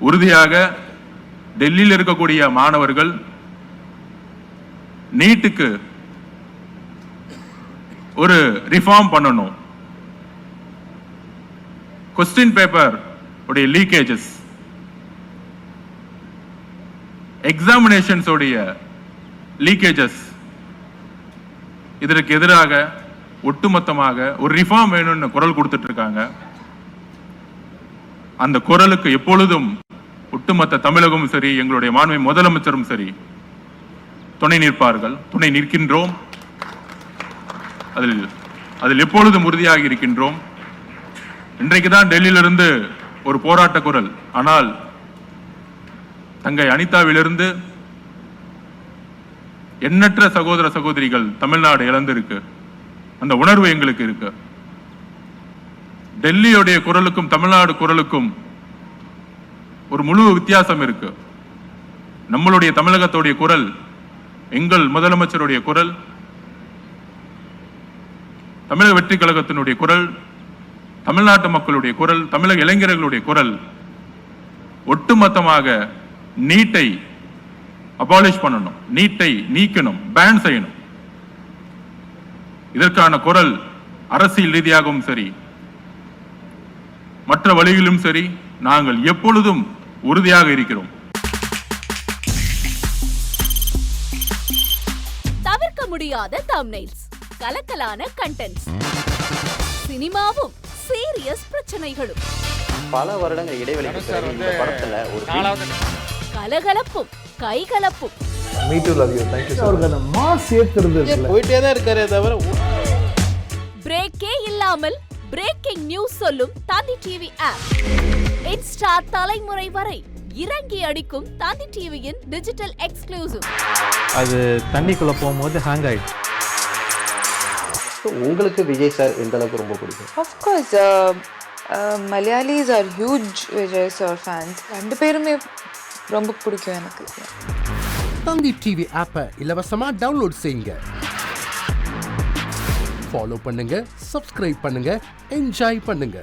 உறுதியாக டெல்லியில் இருக்கக்கூடிய மாணவர்கள் நீட்டுக்கு ஒரு ரிஃபார்ம் பண்ணணும். கொஸ்டின் பேப்பர் உடைய லீக்கேஜஸ், எக்ஸாமினேஷன்ஸ் உடைய லீக்கேஜஸ், இதற்கு எதிராக ஒட்டுமொத்தமாக ஒரு ரிஃபார்ம் வேணும்னு குரல் கொடுத்துட்டு இருக்காங்க. அந்த குரலுக்கு எப்பொழுதும் ஒட்டுமொத்த தமிழகமும் சரி, எங்களுடைய மாண்பு முதலமைச்சரும் சரி துணை நிற்பார்கள், துணை நிற்கின்றோம். அதில் எப்பொழுதும் உறுதியாக இருக்கின்றோம். இன்றைக்குதான் டெல்லியிலிருந்து ஒரு போராட்ட குரல், ஆனால் தங்கை அனிதாவிலிருந்து எண்ணற்ற சகோதர சகோதரிகள் தமிழ்நாடு இழந்திருக்கு. அந்த உணர்வு எங்களுக்கு இருக்கு. டெல்லியுடைய குரலுக்கும் தமிழ்நாடு குரலுக்கும் ஒரு முழு வித்தியாசம் இருக்கு. நம்மளுடைய தமிழகத்துடைய குரல், எங்கள் முதலமைச்சருடைய குரல், தமிழக வெற்றி கழகத்தினுடைய குரல், தமிழ்நாட்டு மக்களுடைய குரல், தமிழக இளைஞர்களுடைய குரல் ஒட்டுமொத்தமாக நீட்டை அபாலிஷ் பண்ணணும், நீட்டை நீக்கணும், பேன் செய்யணும். இதற்கான குரல் அரசியல் ரீதியாகவும் சரி, மற்ற வழிகளிலும் சரி, நாங்கள் எப்பொழுதும் உறுதியாக இருக்கிறோம். தவிர்க்க முடியாத தம்ப்நெயில்ஸ், கலக்கலான கண்டென்ட்ஸ், சினிமாவும் சீரியஸ் பிரச்சனைகளும், பல வருடங்கள் இடைவெளிக்கு பிறகு இந்த படத்துல ஒரு கலகலப்பும் கைகலப்பும், Me too, love you. Thank you so much. Mass ஏத்துறது போயிட்டே தான் இருக்காரே தவிர பிரேக்கே இல்லாமல் பிரேக்கிங் நியூஸ் சொல்லும் தந்தி டிவி ஆப். இன்ஸ்டா தலைமுறை வரை இறங்கி அடிக்கும் தந்தி டிவியின் டிஜிட்டல் எக்ஸ்க்ளூசிவ். அது தண்ணிக்குள்ள போகும்போது ஹேங் ஆயிடுச்சு. உங்களுக்கு விஜய் சார் எந்த அளவுக்கு ரொம்ப பிடிக்கும்? Of course, Malayalis are huge Vijay sir fans. ரெண்டு பேருமே ரொம்ப பிடிக்கும் எனக்கு. தந்தி டிவி ஆப்பை இலவசமா டவுன்லோட் செய்யுங்க. ஃபாலோ பண்ணுங்க, சப்ஸ்கிரைப் பண்ணுங்க, என்ஜாய் பண்ணுங்க.